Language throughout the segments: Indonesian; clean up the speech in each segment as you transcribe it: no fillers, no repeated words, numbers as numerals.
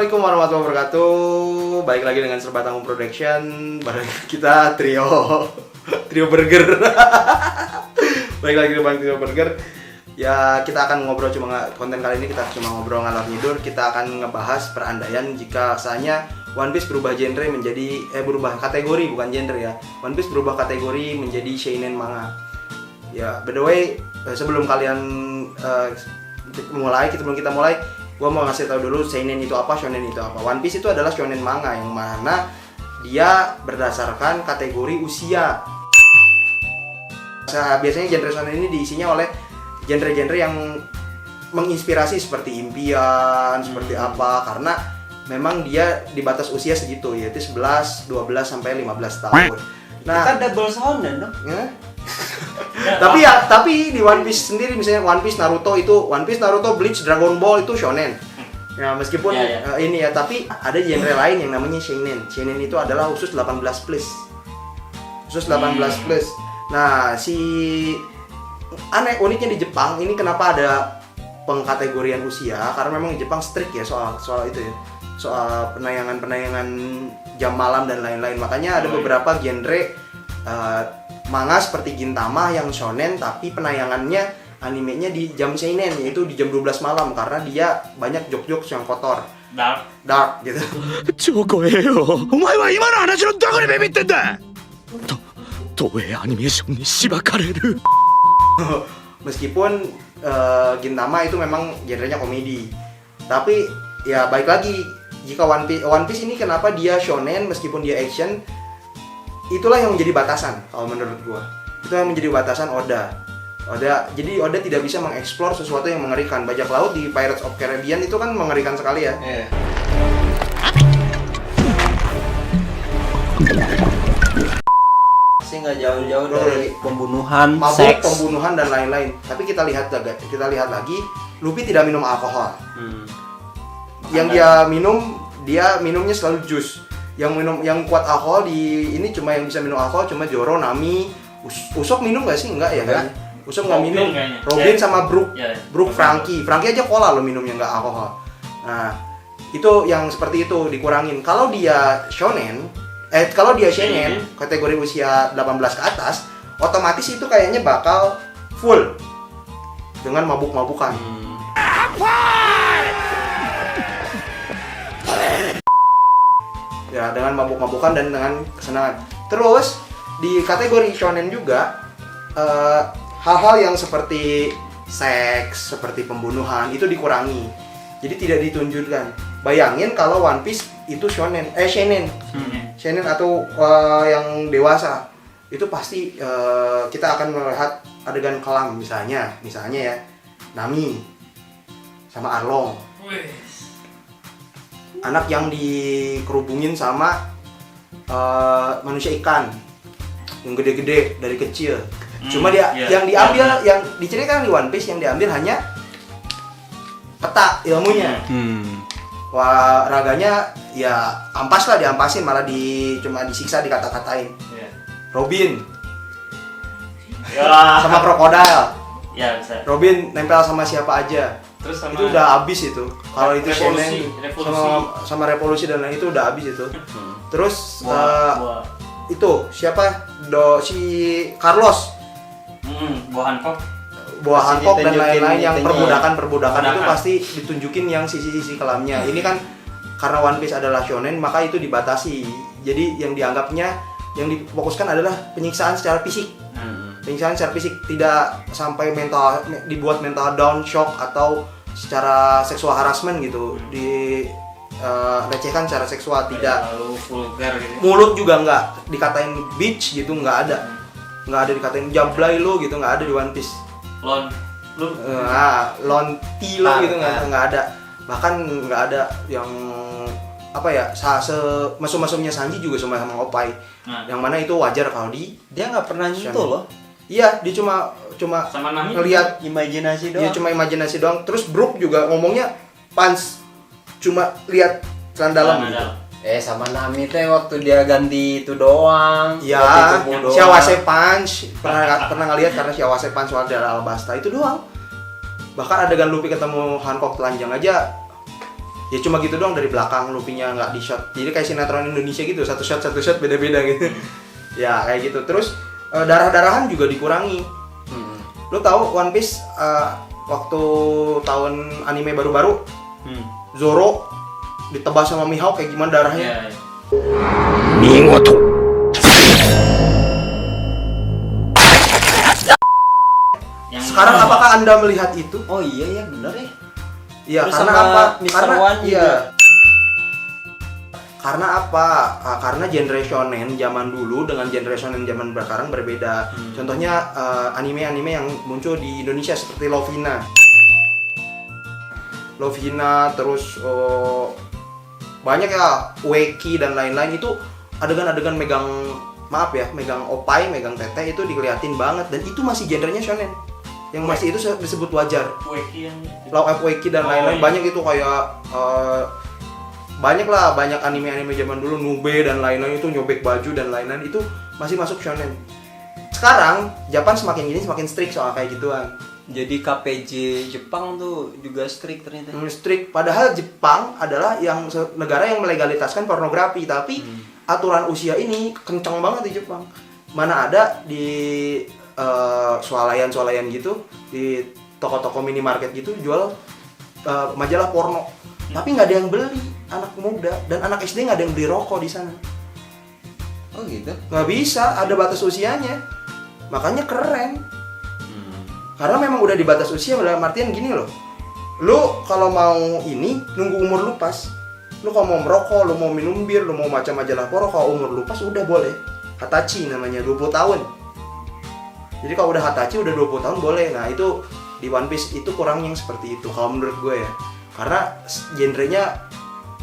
Assalamualaikum warahmatullahi wabarakatuh. Baik lagi dengan Serba Tanggung Production. Bareng kita trio burger. Baik lagi dengan trio burger. Ya, kita akan ngobrol konten kali ini kita cuma ngobrol ngalor ngidul. Kita akan ngebahas perandaian jika misalnya One Piece berubah genre menjadi berubah kategori, bukan genre ya. One Piece berubah kategori menjadi seinen manga. Ya, by the way, sebelum kalian sebelum kita mulai, gua mau ngasih tahu dulu seinen itu apa, shonen itu apa. One Piece itu adalah shonen manga yang mana dia berdasarkan kategori usia. Biasanya genre shonen ini diisinya oleh genre-genre yang menginspirasi seperti impian, seperti apa, karena memang dia di batas usia segitu, yaitu 11, 12 sampai 15 tahun. Nah, kita double shonen dong. Ya? tapi di One Piece sendiri, misalnya One Piece, Naruto, Bleach, Dragon Ball itu shonen. Ya, meskipun ini ya, tapi ada genre lain yang namanya seinen. Seinen itu adalah khusus 18 plus. Khusus 18 plus. Nah, uniknya di Jepang ini kenapa ada pengkategorian usia, karena memang di Jepang strict ya soal itu ya. Soal penayangan jam malam dan lain-lain. Makanya ada beberapa genre manga seperti Gintama yang shonen tapi penayangannya animenya di jam seinen, yaitu di jam 12 malam karena dia banyak jokes yang kotor. Dark gitu. Meskipun Gintama itu memang genrenya komedi. Tapi ya baik lagi, jika One Piece ini kenapa dia shonen meskipun dia action, itulah yang menjadi batasan kalau menurut gua. Itu yang menjadi batasan Oda. Jadi Oda tidak bisa mengeksplor sesuatu yang mengerikan. Bajak laut di Pirates of Caribbean itu kan mengerikan sekali ya. Pasti nggak jauh-jauh dari pembunuhan, mabuk, seks, pembunuhan dan lain-lain. Tapi kita lihat lagi, Luffy tidak minum alkohol. Yang dia minumnya selalu jus. Yang kuat alkohol di ini cuma yang bisa minum alkohol cuma Zoro, Nami, Usopp minum nggak sih? Enggak ya kan? Usopp nggak minum. Robin sama Brook, Frankie aja cola lo minumnya nggak alkohol. Nah, itu yang seperti itu dikurangin. Kalau dia seinen kategori usia 18 ke atas, otomatis itu kayaknya bakal full dengan mabuk-mabukan. Ya, dengan mabuk-mabukan dan dengan kesenangan. Terus di kategori shonen juga hal-hal yang seperti seks, seperti pembunuhan itu dikurangi. Jadi tidak ditunjukkan. Bayangin kalau One Piece itu seinen atau yang dewasa. Itu pasti kita akan melihat adegan kelam misalnya ya, Nami sama Arlong. Anak yang dikerubungin sama manusia ikan yang gede-gede dari kecil. Cuma yang diambil, yang diceritakan di One Piece yang diambil hanya peta ilmunya. Wah, raganya ya diampasin, malah cuma disiksa, dikata-katain. Robin sama krokodil. Robin nempel sama siapa aja. Terus sama itu udah habis itu. Kalau itu seinen sama revolusi dan lain itu udah habis itu. Terus itu siapa? Si Carlos. Buah Hancock dan lain-lain yang perbudakan itu pasti ditunjukin yang sisi-sisi kelamnya. Ini kan karena One Piece adalah shonen, maka itu dibatasi. Jadi yang difokuskan adalah penyiksaan secara fisik. Penyiksaan secara fisik, tidak sampai dibuat mental down, shock atau secara seksual harassment gitu, lecehkan secara seksual, tidak vulgar gitu. Mulut juga nggak dikatain bitch gitu, nggak ada dikatain jablay lo gitu, nggak ada di One Piece. Lonti lo gitu, nggak ada. Bahkan nggak ada yang apa ya, masuk-masuknya Sanji juga sama Opai. Yang mana itu wajar kalau dia nggak pernah nyentuh loh. Iya, dia cuma ngelihat imajinasi doang. Dia cuma imajinasi doang. Terus Brook juga ngomongnya punch, cuma lihat celana dalam gitu. Sama Nami teh waktu dia ganti itu doang. Iya, Shiawase Punch pernah ngelihat karena Shiawase Punch dari Alabasta itu doang. Bahkan adegan Luffy ketemu Hancock telanjang aja ya cuma gitu doang dari belakang Luffy-nya nggak di shot. Jadi kayak sinetron Indonesia gitu, satu shot beda-beda gitu. Ya kayak gitu. Terus darah-darahan juga dikurangi. Lu tahu One Piece waktu tahun anime baru-baru Zoro ditebas sama Mihawk kayak gimana darahnya? Mingoto. Sekarang apakah Anda melihat itu? Oh iya ya benar ya. Iya, Terus karena sama apa? Mr. Karena One iya. juga. Karena apa? Karena genre shonen zaman dulu dengan genre shonen zaman sekarang berbeda. Contohnya anime-anime yang muncul di Indonesia seperti Lovina, terus banyak ya, Weki dan lain-lain itu adegan-adegan megang opai, megang teteh itu dikeliatin banget dan itu masih genrenya shonen. Yang masih itu disebut wajar. Weki yang Law of Weki dan lain-lain iya. banyak itu kayak banyak anime-anime zaman dulu Nube dan lain-lain itu nyobek baju dan lain-lain itu masih masuk shonen. Sekarang Japan semakin gini semakin strict soal kayak gituan. Jadi KPJ Jepang tuh juga strict ternyata. Strict padahal Jepang adalah negara yang melegalitaskan pornografi tapi aturan usia ini kencang banget di Jepang. Mana ada di swalayan gitu di toko-toko minimarket gitu jual majalah porno. Tapi nggak ada yang beli, anak muda dan anak SD nggak ada yang beli rokok di sana. Oh gitu. Nggak bisa, ada batas usianya. Makanya keren. Karena memang udah di batas usia, dalam artian gini loh. Lu kalau mau ini nunggu umur lu pas. Lu kalau mau merokok, lu mau minum bir, lu mau baca majalah porno, kalau umur lu pas udah boleh. Hatachi namanya 20 tahun. Jadi kalau udah Hatachi udah 20 tahun boleh. Nah, itu di One Piece itu kurang yang seperti itu kalau menurut gue ya. Karena genrenya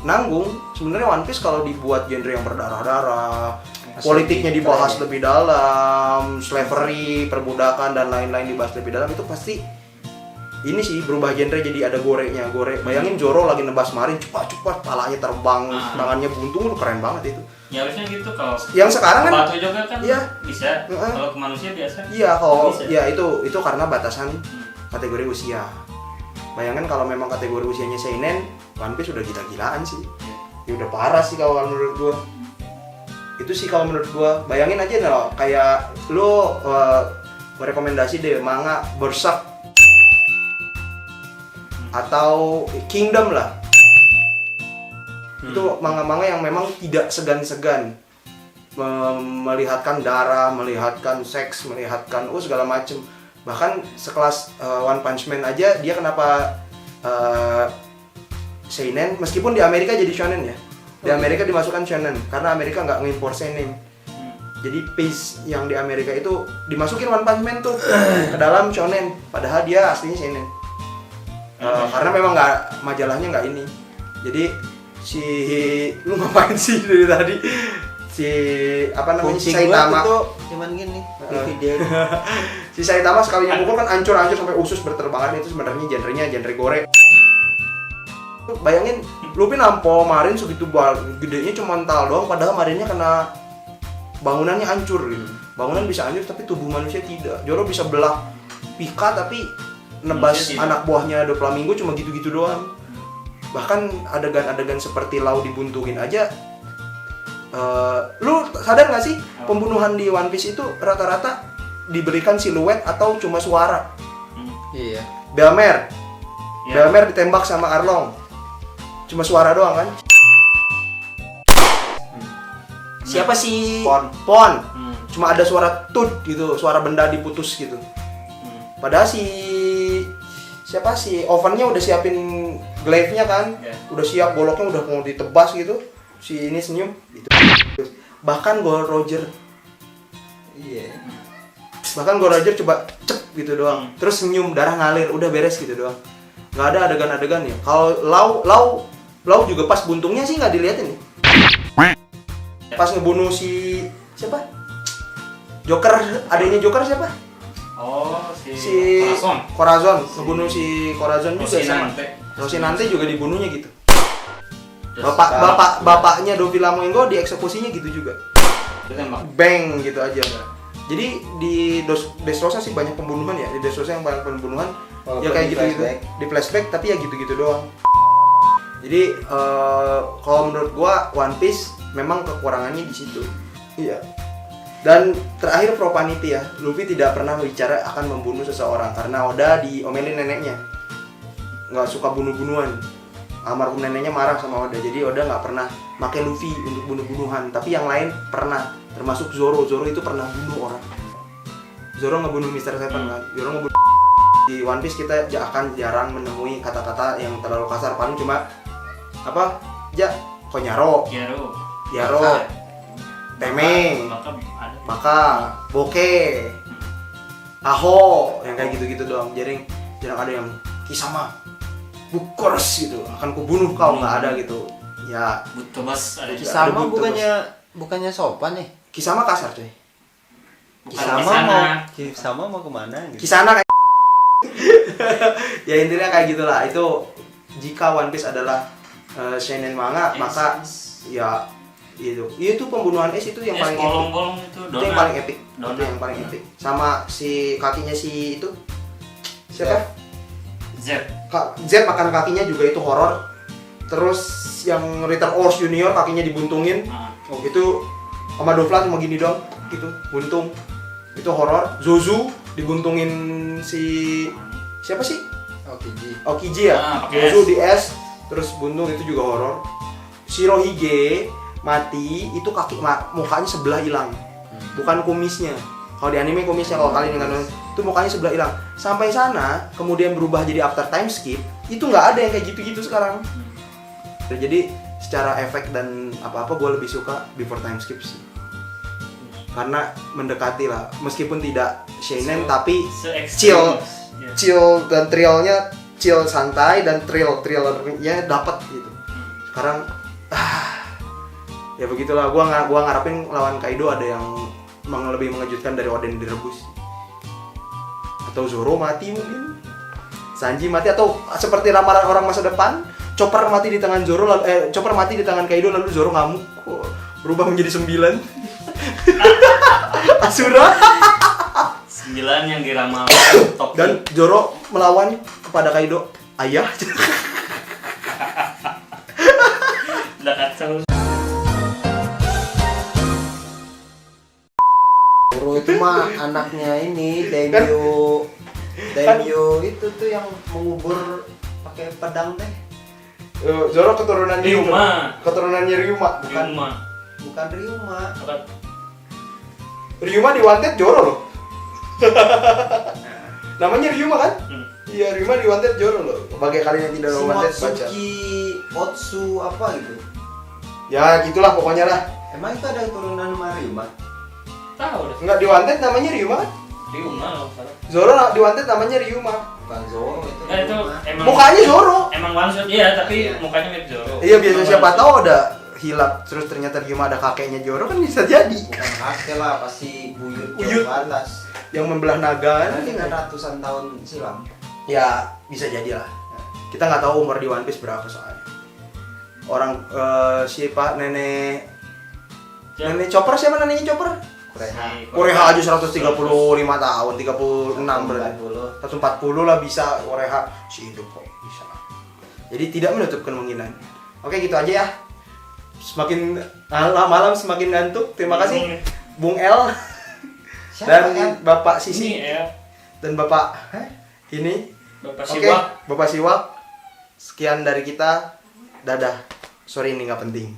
nanggung. Sebenarnya One Piece kalau dibuat genre yang berdarah-darah, politiknya dibahas lebih dalam, slavery, perbudakan dan lain-lain dibahas lebih dalam, itu pasti ini sih berubah genre jadi ada gorenya. Bayangin Zoro lagi nebas marin, cepat palanya terbang, tangannya buntung, keren banget itu. ya harusnya gitu kalau Yang sekarang kan batu juga kan iya. bisa. Kalau ke manusia biasa. Iya, kalau bisa. ya itu karena batasan kategori usia. Bayangkan kalau memang kategori usianya seinen, One Piece udah gila-gilaan sih. Ya udah parah sih kalau menurut gua. Itu sih kalau menurut gua. Bayangin aja loh, kayak lu rekomendasi deh manga Berserk atau Kingdom lah. Itu manga-manga yang memang tidak segan-segan melihatkan darah, melihatkan seks, melihatkan segala macem. Bahkan sekelas One Punch Man aja dia kenapa seinen, meskipun di Amerika jadi shonen ya. Di Amerika dimasukkan shonen karena Amerika nggak ngimpor seinen. Jadi pace yang di Amerika itu dimasukin One Punch Man tuh ke dalam shonen, padahal dia aslinya seinen. Karena memang majalahnya nggak ini. Jadi lu ngapain sih dari tadi? Si Saitama tuh cuman gini di video. Si Saitama sekali mukul kan hancur-hancur sampai usus berterbangan. Itu sebenarnya genrenya genre gore. Bayangin Luffy nampol marin segitu gedenya cuma mental doang, padahal marinnya kena bangunannya hancur gitu. Bangunan bisa hancur tapi tubuh manusia tidak. Zoro bisa belah Pika tapi nebas anak buahnya Doflamingo cuma gitu-gitu doang. Bahkan adegan-adegan seperti Lau dibuntuin aja. Lu sadar gak sih pembunuhan di One Piece itu rata-rata diberikan siluet atau cuma suara? Iya. Belmer ditembak sama Arlong, cuma suara doang kan? Siapa sih? Pon. Cuma ada suara tut gitu, suara benda diputus gitu. Padahal siapa sih? Ovennya udah siapin glaive-nya kan? Udah siap, goloknya udah mau ditebas gitu. Si ini senyum gitu. Bahkan Gold Roger. Iya. Bahkan Gold Roger coba cep gitu doang. Terus senyum, darah ngalir, udah beres gitu doang. Nggak ada adegan-adegan ya. Kalau Lau juga pas buntungnya sih nggak diliatin nih. Pas ngebunuh si siapa? Joker, adanya Joker siapa? Oh, si Corazon. Ngebunuh si Corazon juga sama. Rocinante juga dibunuhnya gitu. Bapaknya Doflamingo dieksekusinya gitu juga. Bang gitu aja. Jadi di Dressrosa sih banyak pembunuhan ya. Di Dressrosa yang banyak pembunuhan ya kayak gitu-gitu. Di flashback tapi ya gitu-gitu doang. Jadi kalau menurut gua One Piece memang kekurangannya di situ. Iya. Dan terakhir profanity ya, Luffy tidak pernah bicara akan membunuh seseorang karena Oda diomelin neneknya. Nggak suka bunuh-bunuhan. Almarhum neneknya marah sama Oda, jadi Oda nggak pernah pakai Luffy untuk bunuh-bunuhan. Tapi yang lain pernah, termasuk Zoro. Zoro itu pernah bunuh orang. Zoro ngebunuh Mr. Seven kan. Zoro ngebunuh. Di One Piece kita akan jarang menemui kata-kata yang terlalu kasar. Paling cuma apa? Konyaro, Yaro, Teme, Maka, Boke, Aho, yang kayak gitu-gitu doang. Jarang ada yang Kisama, Bukors gitu. Akan kubunuh kau, nggak ada gitu. Ya, Butuh bos ada juga. Kisama Ada bukannya sopan nih. Kisama kasar coy. Kisama mau kemana gitu? Kisana kayak ya intinya kayak gitulah. Itu jika One Piece adalah shonen manga, maka ya itu pembunuhan Ace itu yang paling epic. Bolong-bolong itu Itu yang paling epic. Donat. Itu yang paling epic. Sama si kakinya si itu siapa? Z makan kakinya juga itu horor. Terus yang Return Ors Junior kakinya dibuntungin. Oh. Itu sama Dofla cuma gini dong, gitu, buntung. Itu horor. Zozu dibuntungin si siapa sih? Okiji ya. Pakai Zozu es. di es terus buntung, itu juga horor. Shirohige mati itu mukanya sebelah hilang. Bukan kumisnya. Kalau di anime kumisnya, kalau kalian dengan itu mukanya sebelah hilang. Sampai sana kemudian berubah jadi after time skip, itu nggak ada yang kayak gitu-gitu sekarang. Jadi secara efek dan apa-apa gue lebih suka before time skip sih. Karena mendekati lah, meskipun tidak shonen tapi chill dan thrillnya chill santai dan thrillernya dapat gitu. Sekarang ya begitulah, gua ngarepin lawan Kaido ada yang lebih mengejutkan dari Oden direbus. Atau Zoro mati mungkin. Sanji mati, atau seperti ramalan orang masa depan, Chopper mati di tangan Zoro Chopper mati di tangan Kaido lalu Zoro ngamuk berubah menjadi 9. Asura 9 yang diramal top dan Zoro melawan kepada Kaido ayah. udah kacau. Zoro itu mah anaknya ini Daimyo itu tuh yang mengubur pakai pedang teh. Zoro keturunan Ryuma. Keturunannya Ryuma. Bukan Ryuma. Ryuma di Wanted Zoro loh. Namanya Ryuma kan? Iya, Ryuma di Wanted Zoro loh. Bagi kalian yang tidak tahu Wanted, baca. Shimotsuki Otsu apa gitu. Ya gitulah pokoknya lah. Emang itu ada keturunan sama Ryuma? Tahu deh. Enggak, di Wanted namanya Ryuma kan? Ryuma loh salah. Zoro di Wanted namanya Ryuma. Bukan Zoro itu. Nah, itu Ryuma. emang Mukanya Zoro. emang one shot iya, tapi Iya. mukanya mirip Zoro. Iya, biasa Emang siapa one tahu shot. ada hilap terus ternyata Ryuma ada kakeknya Zoro kan bisa jadi. Bukan kakek lah, pasti buyut Buyut. jauh atas. Yang membelah naga kan? Ini kan ratusan tahun silam. Ya bisa jadi lah. Kita nggak tahu umur di One Piece berapa soalnya. Orang siapa nenek Chopper, siapa neneknya Chopper? Koreha aja 135 tahun, 36 berarti. 140 lah bisa Koreha si hidup kok bisa. Jadi tidak menutup kemungkinan. Oke, gitu aja ya. Semakin malam semakin ngantuk. Terima kasih Bung El dan Bapak Sisi Ini ya. dan Bapak ini. Bapak Oke, Siwak. Bapak Siwak. Sekian dari kita. Dadah. Sorry ini nggak penting.